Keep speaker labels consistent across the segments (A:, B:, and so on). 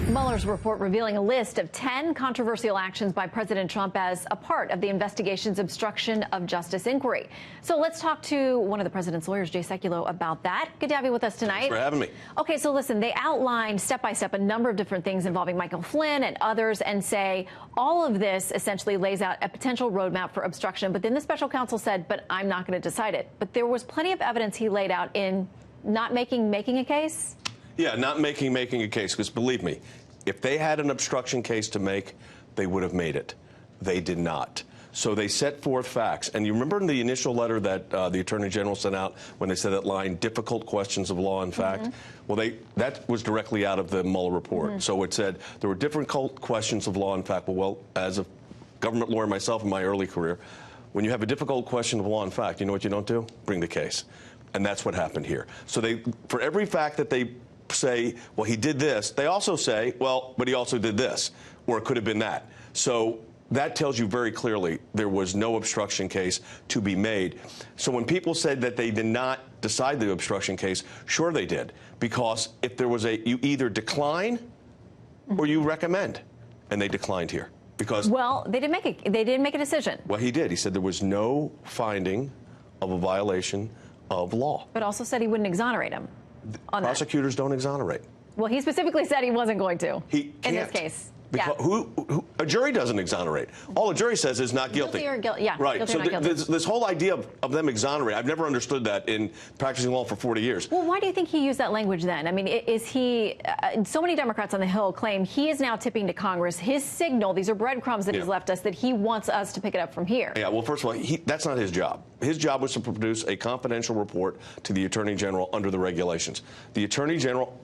A: Mueller's report revealing a list of 10 controversial actions by President Trump as a part of the investigation's obstruction of justice inquiry. So let's talk to one of the president's lawyers, Jay Sekulow, about that. Good to have you with us tonight.
B: Thanks for having me.
A: Okay, so listen, they outlined step by step a number of different things involving Michael Flynn and others and say all of this essentially lays out a potential roadmap for obstruction. But then the special counsel said, but I'm not going to decide it. But there was plenty of evidence he laid out in not making a case.
B: Yeah, not making a case, because believe me, if they had an obstruction case to make, they would have made it. They did not. So they set forth facts. And you remember in the initial letter that the Attorney General sent out when they said that line, difficult questions of law and fact? Well, that was directly out of the Mueller report. So it said there were difficult questions of law and fact. Well, as a government lawyer myself in my early career, when you have a difficult question of law and fact, you know what you don't do? Bring the case. And that's what happened here. So for every fact that they say, well, he did this, they also say, well, but he also did this, or it could have been that. So that tells you very clearly there was no obstruction case to be made. So when people said that they did not decide the obstruction case, sure they did, because if there was you either decline or you recommend, and they declined here. Because,
A: well, they didn't make a decision.
B: Well, he did. He said there was no finding of a violation of law.
A: But also said he wouldn't exonerate him.
B: Prosecutors don't exonerate.
A: Well, he specifically said he wasn't going to.
B: He can't.
A: In this case.
B: Because a jury doesn't exonerate. All a jury says is not guilty.
A: Guilty or guilty, yeah.
B: Right.
A: Guilty
B: so
A: or not guilty.
B: this whole idea of them exonerate, I've never understood that in practicing law for 40 years.
A: Well, why do you think he used that language then? I mean, is he, so many Democrats on the Hill claim he is now tipping to Congress his signal, these are breadcrumbs that he's left us, that he wants us to pick it up from here.
B: Yeah, well, first of all, that's not his job. His job was to produce a confidential report to the Attorney General under the regulations. The Attorney General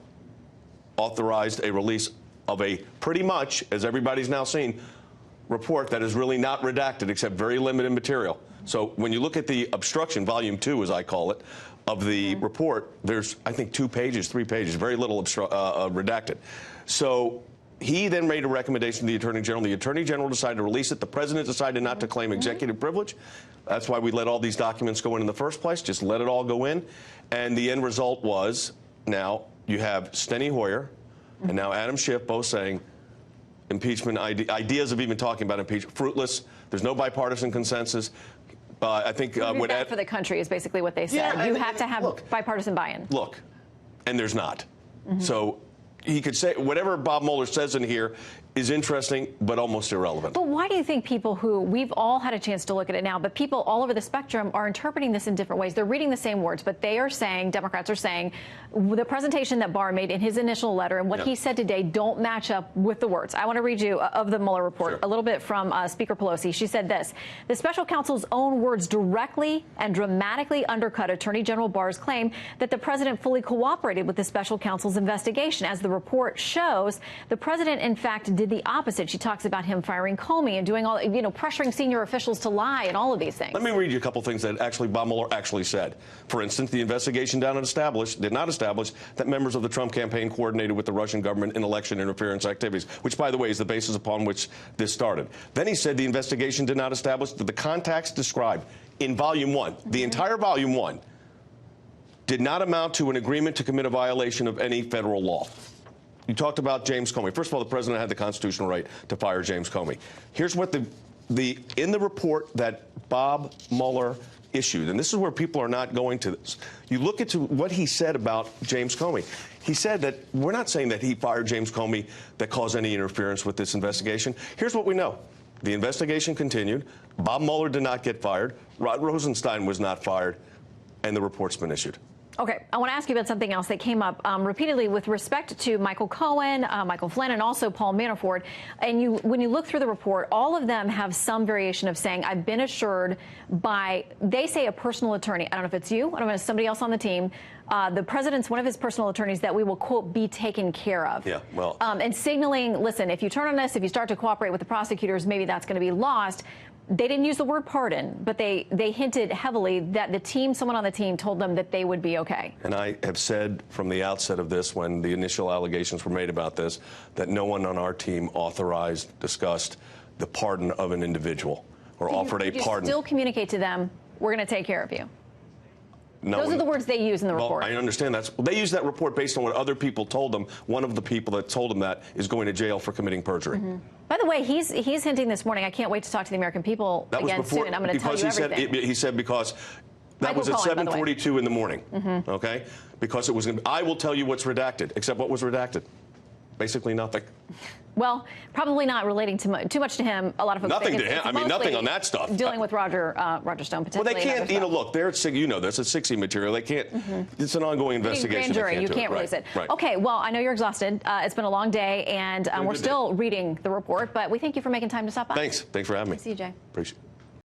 B: authorized a release of a pretty much, as everybody's now seen, report that is really not redacted except very limited material. So when you look at the obstruction, volume 2, as I call it, of the report, there's, I think, 2 pages, 3 pages, very little redacted. So he then made a recommendation to the Attorney General. The Attorney General decided to release it. The President decided not to claim executive privilege. That's why we let all these documents go in the first place, just let it all go in. And the end result was, now you have Steny Hoyer and now Adam Schiff both saying impeachment, ideas of even talking about impeachment, fruitless. There's no bipartisan consensus. I think
A: what bad for the country is basically what they said.
B: Yeah,
A: you have to have bipartisan buy-in.
B: Look, and there's not. So he could say whatever Bob Mueller says in here is interesting, but almost irrelevant.
A: But why do you think people who, we've all had a chance to look at it now, but people all over the spectrum are interpreting this in different ways. They're reading the same words, but they are saying, Democrats are saying, the presentation that Barr made in his initial letter and what he said today don't match up with the words. I want to read you of the Mueller report a little bit from Speaker Pelosi. She said this: the special counsel's own words directly and dramatically undercut Attorney General Barr's claim that the president fully cooperated with the special counsel's investigation. As the report shows, the president, in fact, did the opposite. She talks about him firing Comey and doing all, pressuring senior officials to lie and all of these things.
B: Let me read you a couple things that actually Bob Mueller actually said. For instance, the investigation did not establish that members of the Trump campaign coordinated with the Russian government in election interference activities, which, by the way, is the basis upon which this started. Then he said the investigation did not establish that the contacts described in Volume 1, the entire Volume 1, did not amount to an agreement to commit a violation of any federal law. You talked about James Comey. First of all, the president had the constitutional right to fire James Comey. Here's what in the report that Bob Mueller issued, and this is where people are not going to this. You look at what he said about James Comey. He said that we're not saying that he fired James Comey that caused any interference with this investigation. Here's what we know. The investigation continued. Bob Mueller did not get fired. Rod Rosenstein was not fired, and the report's been issued.
A: Okay, I want to ask you about something else that came up repeatedly with respect to Michael Cohen, Michael Flynn, and also Paul Manafort. And when you look through the report, all of them have some variation of saying, I've been assured by, they say a personal attorney. I don't know if it's you, I don't know if it's somebody else on the team. The president's one of his personal attorneys that we will, quote, be taken care of.
B: Yeah, well.
A: And signaling, listen, if you turn on this, if you start to cooperate with the prosecutors, maybe that's going to be lost. They didn't use the word pardon, but they hinted heavily that someone on the team told them that they would be okay.
B: And I have said from the outset of this, when the initial allegations were made about this, that no one on our team authorized, discussed the pardon of an individual or offered a pardon.
A: You still communicate to them, we're going to take care of you. Those are the words they use in the report.
B: I understand that. They use that report based on what other people told them. One of the people that told them that is going to jail for committing perjury.
A: By the way, he's hinting this morning, I can't wait to talk to the American people again soon. I'm going to tell you everything.
B: He said because that was at 7:42 in the morning, okay? Because it was, I will tell you what's redacted, except what was redacted? Basically nothing.
A: Well, probably not relating too much to him. A lot of folks
B: nothing
A: think
B: to him. I mean, nothing on that stuff.
A: Dealing with Roger Stone potentially.
B: Well, they can't. Look, they're that's a 60 material. They can't. It's an ongoing investigation.
A: Grand jury, you can't release it.
B: Right.
A: Okay. Well, I know you're exhausted. It's been a long day, and we're still reading the report. But we thank you for making time to stop by.
B: Thanks for having me.
A: See you, Jay.
B: Appreciate it.